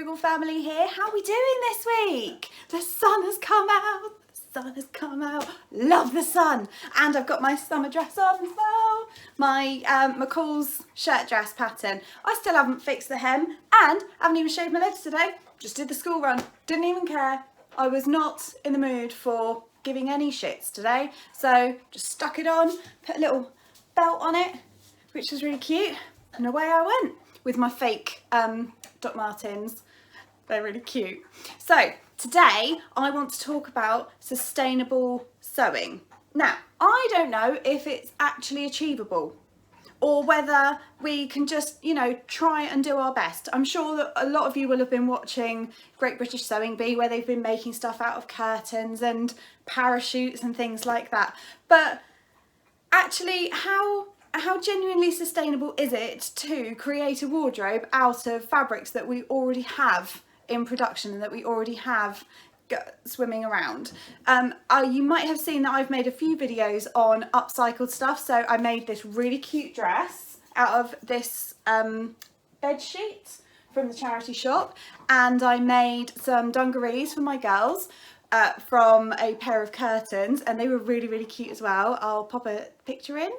Frugal family here. How are we doing this week? The sun has come out. The sun has come out. Love the sun. And I've got my summer dress on as well. My McCall's shirt dress pattern. I still haven't fixed the hem and I haven't even shaved my legs today. Just did the school run. Didn't even care. I was not in the mood for giving any shits today. So just stuck it on, put a little belt on it, which was really cute. And away I went with my fake Doc Martens. They're really cute. So today I want to talk about sustainable sewing. Now, I don't know if it's actually achievable or whether we can just, you know, try and do our best. I'm sure that a lot of you will have been watching Great British Sewing Bee, where they've been making stuff out of curtains and parachutes and things like that. But actually, how genuinely sustainable is it to create a wardrobe out of fabrics that we already have in production and that we already have swimming around? You might have seen that I've made a few videos on upcycled stuff. So I made this really cute dress out of this bed sheet from the charity shop, and I made some dungarees for my girls from a pair of curtains, and they were really, really cute as well. I'll pop a picture in.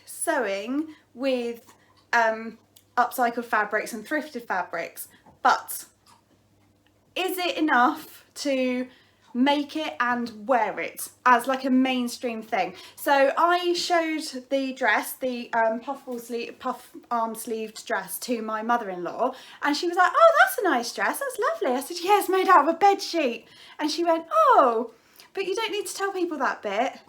Sewing with upcycled fabrics and thrifted fabrics, but is it enough to make it and wear it as like a mainstream thing? So I showed the dress, the puff arm sleeved dress, to my mother-in-law, and she was like, "Oh, that's a nice dress, that's lovely." I said, "Yeah, it's made out of a bed sheet." And she went, "Oh, but you don't need to tell people that bit."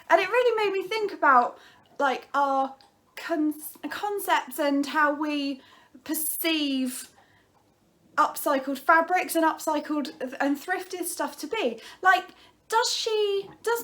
And it really made me think about like our concepts and how we perceive upcycled fabrics and upcycled and thrifted stuff to be. Like, does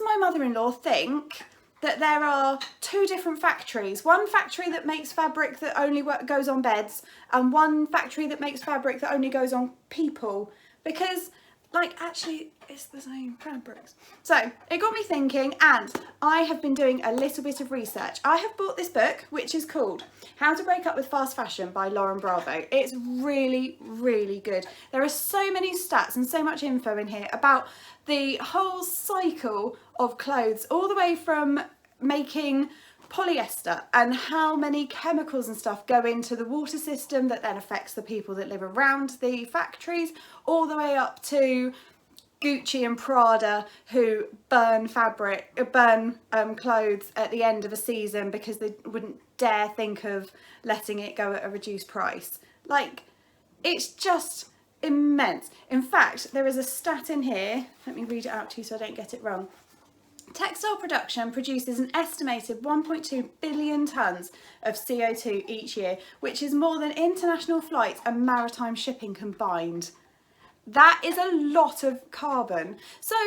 my mother-in-law think that there are two different factories? One factory that makes fabric that only goes on beds, and one factory that makes fabric that only goes on people? Because, like, actually it's the same fabrics. So it got me thinking, and I have been doing a little bit of research. I have bought this book, which is called How to Break Up with Fast Fashion by Lauren Bravo. It's really, really good. There are so many stats and so much info in here about the whole cycle of clothes, all the way from making polyester and how many chemicals and stuff go into the water system that then affects the people that live around the factories, all the way up to Gucci and Prada, who burn clothes at the end of a season because they wouldn't dare think of letting it go at a reduced price. Like, it's just immense. In fact, there is a stat in here, let me read it out to you so I don't get it wrong. Textile production produces an estimated 1.2 billion tonnes of CO2 each year, which is more than international flights and maritime shipping combined. That is a lot of carbon. So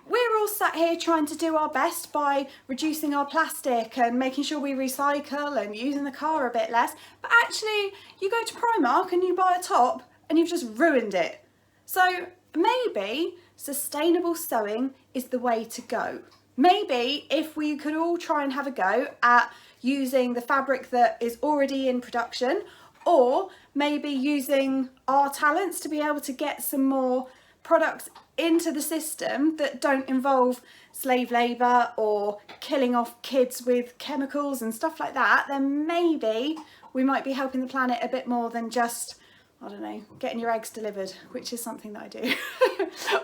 we're all sat here trying to do our best by reducing our plastic and making sure we recycle and using the car a bit less. But actually, you go to Primark and you buy a top and you've just ruined it. So maybe sustainable sewing is the way to go. Maybe if we could all try and have a go at using the fabric that is already in production, or maybe using our talents to be able to get some more products into the system that don't involve slave labour or killing off kids with chemicals and stuff like that, then maybe we might be helping the planet a bit more than just, I don't know, getting your eggs delivered, which is something that I do.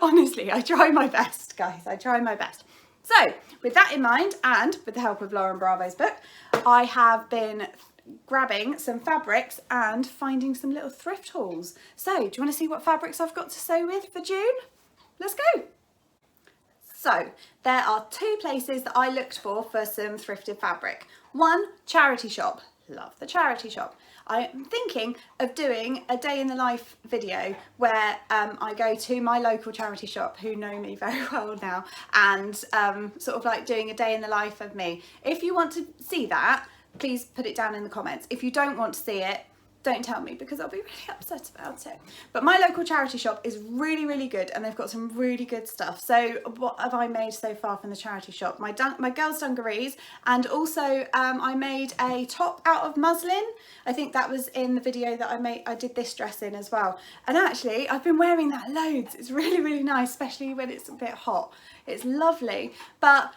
Honestly, I try my best, guys, I try my best. So with that in mind, and with the help of Lauren Bravo's book, I have been grabbing some fabrics and finding some little thrift hauls. So do you want to see what fabrics I've got to sew with for June? Let's go. So there are two places that I looked for some thrifted fabric. One, charity shop. love the charity shop. I'm thinking of doing a day in the life video where I go to my local charity shop, who know me very well now, and sort of like doing a day in the life of me. If you want to see that, please put it down in the comments. If you don't want to see it, don't tell me, because I'll be really upset about it. But my local charity shop is really, really good, and they've got some really good stuff. So what have I made so far from the charity shop? My girls' dungarees, and also I made a top out of muslin. I think that was in the video that I did this dress in as well. And actually I've been wearing that loads. It's really, really nice, especially when it's a bit hot. It's lovely. But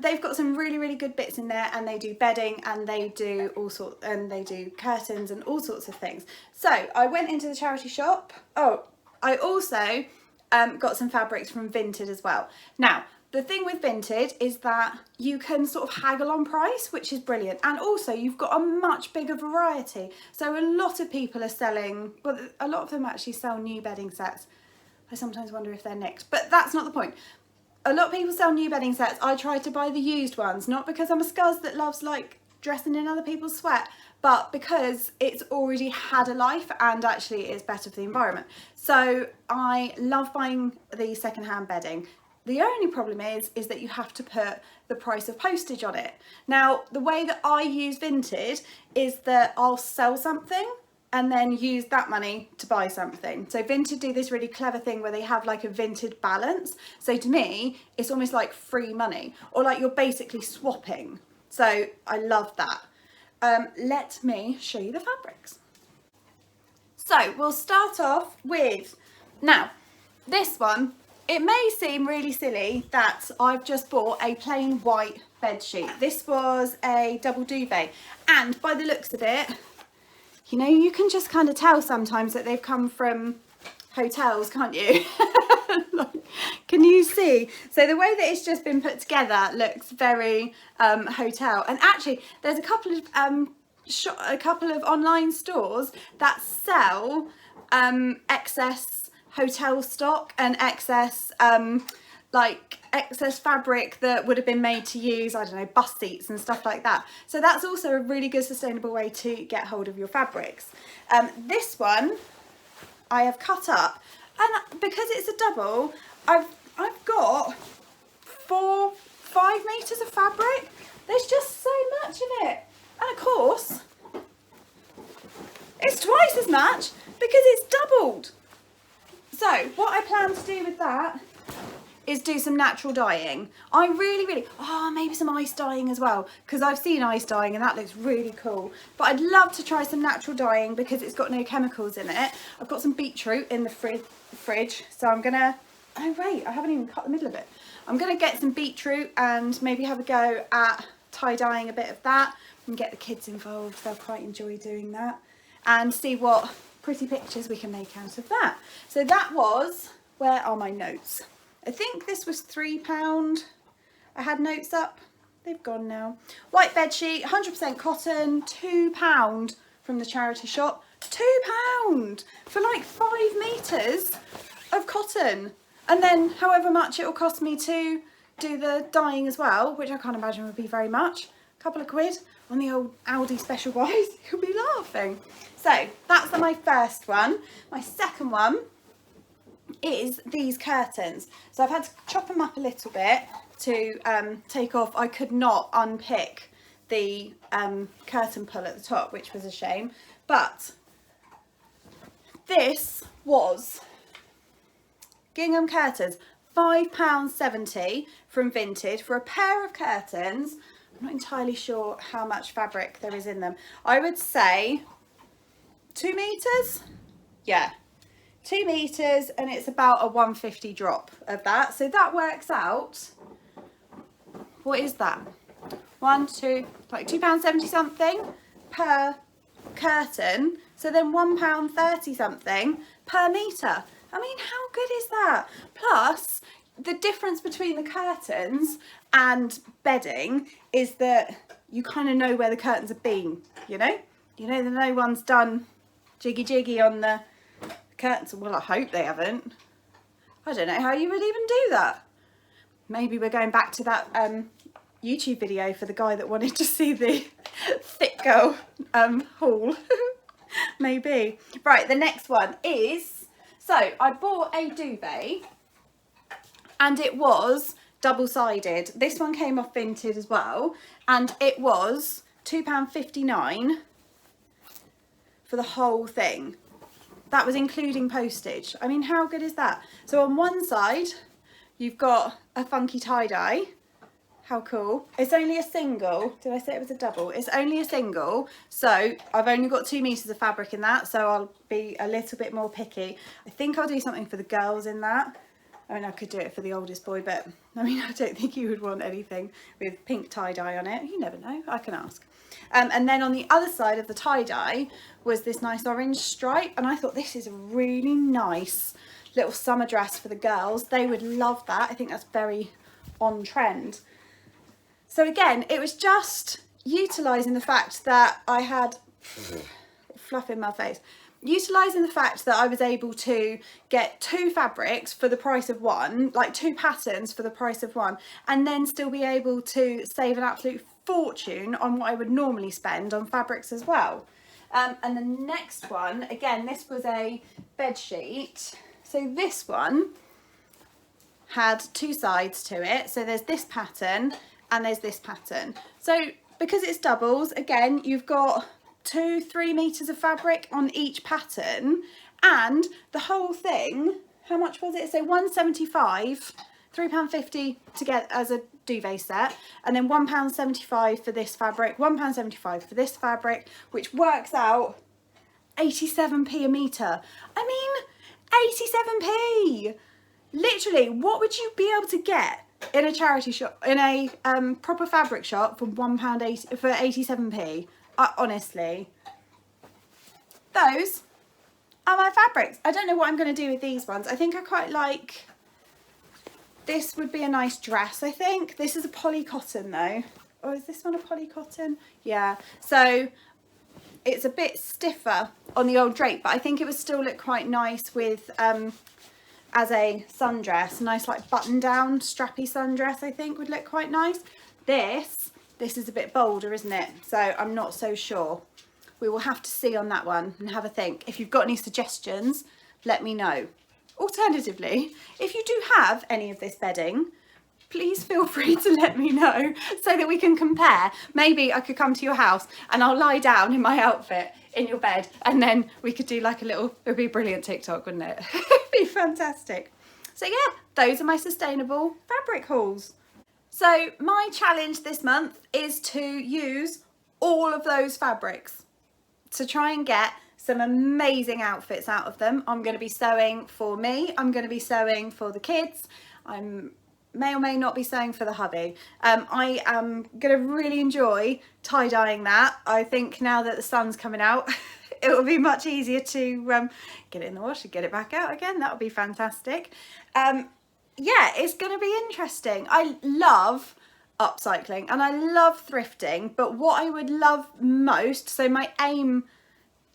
they've got some really, really good bits in there, and they do bedding, and they do all sorts, and they do curtains and all sorts of things. So I went into the charity shop. Oh, I also got some fabrics from Vinted as well. Now, the thing with Vinted is that you can sort of haggle on price, which is brilliant. And also you've got a much bigger variety. So a lot of people are selling, well, a lot of them actually sell new bedding sets. I sometimes wonder if they're nicked, but that's not the point. A lot of people sell new bedding sets. I try to buy the used ones, not because I'm a scuzz that loves like dressing in other people's sweat, but because it's already had a life and actually it's better for the environment. So I love buying the secondhand bedding. The only problem is that you have to put the price of postage on it. Now, the way that I use Vinted is that I'll sell something and then use that money to buy something. So Vinted do this really clever thing where they have like a Vinted balance. So to me, it's almost like free money, or like you're basically swapping. So I love that. Let me show you the fabrics. So we'll start off with, now this one, it may seem really silly that I've just bought a plain white bed sheet. This was a double duvet, and by the looks of it, you know, you can just kind of tell sometimes that they've come from hotels, can't you? Like, can you see? So the way that it's just been put together looks very hotel. And actually, there's a couple of online stores that sell excess hotel stock and excess excess fabric that would have been made to use, I don't know, bus seats and stuff like that. So that's also a really good sustainable way to get hold of your fabrics. This one I have cut up, and because it's a double, I've got 4-5 meters of fabric. There's just so much in it, and of course it's twice as much because it's doubled. So what I plan to do with that is do some natural dyeing. I really, maybe some ice dyeing as well, because I've seen ice dyeing and that looks really cool. But I'd love to try some natural dyeing because it's got no chemicals in it. I've got some beetroot in the fridge, so I'm gonna, oh wait, I haven't even cut the middle of it. I'm gonna get some beetroot and maybe have a go at tie-dyeing a bit of that and get the kids involved. They'll quite enjoy doing that, and see what pretty pictures we can make out of that. So that was, where are my notes? I think this was £3. I had notes up, they've gone now. White bed sheet, 100% cotton, £2 from the charity shop. £2 for like 5 meters of cotton. And then however much it will cost me to do the dyeing as well, which I can't imagine would be very much. A couple of quid on the old Aldi special buys, you'll be laughing. So that's my first one. My second one is these curtains. So I've had to chop them up a little bit to take off. I could not unpick the curtain pull at the top, which was a shame. But this was gingham curtains, £5.70 from Vinted for a pair of curtains. I'm not entirely sure how much fabric there is in them. I would say 2 meters. Yeah, 2 meters, and it's about a 150 drop of that. So that works out, what is that? Like £2.70 something per curtain. So then £1.30 something per metre. I mean, how good is that? Plus, the difference between the curtains and bedding is that you kind of know where the curtains have been, you know? You know that no one's done jiggy on the curtains. Well, I hope they haven't. I don't know how you would even do that. Maybe we're going back to that YouTube video for the guy that wanted to see the thick girl haul. Maybe. Right, the next one is, so I bought a duvet and it was double-sided. This one came off Vinted as well, and it was £2.59 for the whole thing. That was including postage. I mean, how good is that? So on one side, you've got a funky tie-dye. How cool. It's only a single. Did I say it was a double? It's only a single. So I've only got 2 meters of fabric in that. So I'll be a little bit more picky. I think I'll do something for the girls in that. I mean, I could do it for the oldest boy, but I mean, I don't think you would want anything with pink tie-dye on it. You never know. I can ask. And then on the other side of the tie-dye was this nice orange stripe. And I thought this is a really nice little summer dress for the girls. They would love that. I think that's very on trend. So again, it was just utilising the fact that I had fluff in my face. Utilising the fact that I was able to get 2 fabrics for the price of one, like 2 patterns for the price of one, and then still be able to save an absolute fortune on what I would normally spend on fabrics as well. And the next one, again, this was a bed sheet. So this one had 2 sides to it. So there's this pattern and there's this pattern. So because it's doubles, again, you've got 2-3 meters of fabric on each pattern, and the whole thing, how much was it? So £1.75, £3.50 to get as a duvet set, and then £1.75 for this fabric, £1.75 for this fabric, which works out 87p a metre. I mean, 87p! Literally, what would you be able to get in a charity shop, in a proper fabric shop for £1.80 for 87p? Honestly, those are my fabrics. I don't know what I'm going to do with these ones. I think I quite like, this would be a nice dress, I think. This is a poly cotton though. Or is this one a poly cotton? Yeah, so it's a bit stiffer on the old drape, but I think it would still look quite nice with as a sundress. Nice like button down strappy sundress, I think would look quite nice. This is a bit bolder, isn't it? So I'm not so sure. We will have to see on that one and have a think. If you've got any suggestions, let me know. Alternatively, if you do have any of this bedding, please feel free to let me know so that we can compare. Maybe I could come to your house and I'll lie down in my outfit in your bed, and then we could do like a little, it would be a brilliant TikTok, wouldn't it? It'd be fantastic. So yeah, those are my sustainable fabric hauls. So my challenge this month is to use all of those fabrics to try and get some amazing outfits out of them. I'm going to be sewing for me. I'm going to be sewing for the kids. I may or may not be sewing for the hubby. I am going to really enjoy tie-dyeing that. I think now that the sun's coming out, it will be much easier to get it in the wash and get it back out again. That would be fantastic. Yeah, it's going to be interesting. I love upcycling and I love thrifting, but what I would love most, so my aim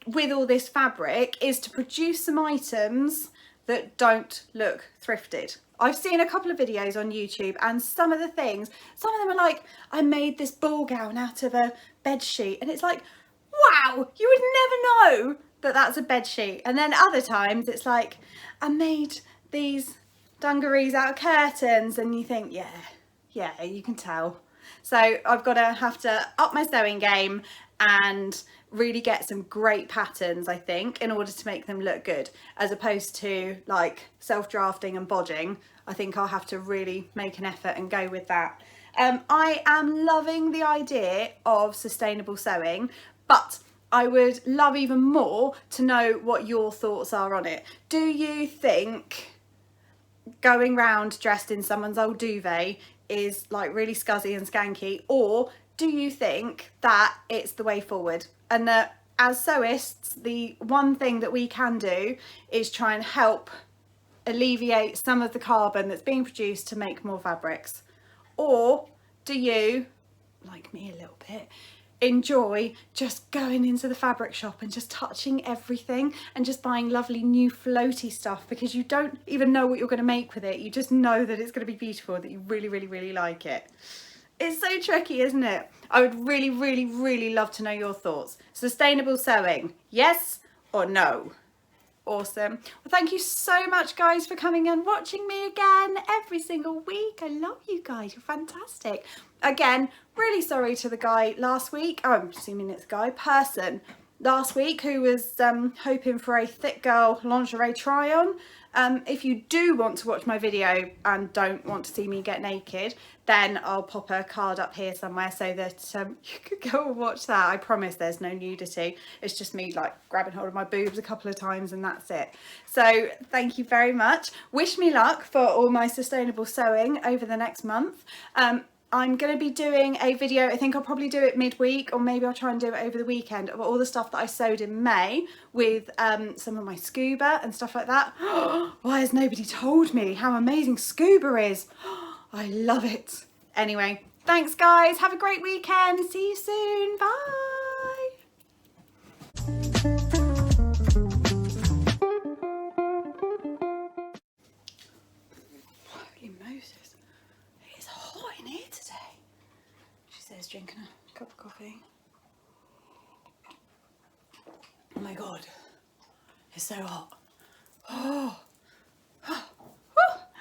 with all this fabric is to produce some items that don't look thrifted. I've seen a couple of videos on YouTube, and some of the things, some of them are like, I made this ball gown out of a bed sheet, and it's like, wow, you would never know that that's a bed sheet. And then other times it's like, I made these dungarees out of curtains, and you think, yeah, you can tell. So I've got to have to up my sewing game and really get some great patterns, I think, in order to make them look good, as opposed to like self-drafting and bodging. I think I'll have to really make an effort and go with that. I am loving the idea of sustainable sewing, but I would love even more to know what your thoughts are on it. Do you think going round dressed in someone's old duvet is like really scuzzy and skanky, or do you think that it's the way forward, and that as sewists the one thing that we can do is try and help alleviate some of the carbon that's being produced to make more fabrics? Or do you, like me a little bit, enjoy just going into the fabric shop and just touching everything and just buying lovely new floaty stuff because you don't even know what you're going to make with it, you just know that it's going to be beautiful, that you really like it? It's so tricky, isn't it? I would really, really, really love to know your thoughts. Sustainable sewing, yes or no? Awesome. Well, thank you so much, guys, for coming and watching me again every single week. I love you guys. You're fantastic. Again, really sorry to the guy last week. Oh, I'm assuming it's a guy, person last week who was hoping for a thick girl lingerie try on. If you do want to watch my video and don't want to see me get naked, then I'll pop a card up here somewhere so that you could go and watch that. I promise there's no nudity. It's just me like grabbing hold of my boobs a couple of times and that's it. So thank you very much. Wish me luck for all my sustainable sewing over the next month. I'm going to be doing a video, I think I'll probably do it midweek, or maybe I'll try and do it over the weekend, of all the stuff that I sewed in May with some of my scuba and stuff like that. Why has nobody told me how amazing scuba is? I love it. Anyway, thanks guys, have a great weekend, see you soon, bye. Holy Moses, it's hot in here today. She says drinking a cup of coffee. Oh my god, it's so hot. Oh.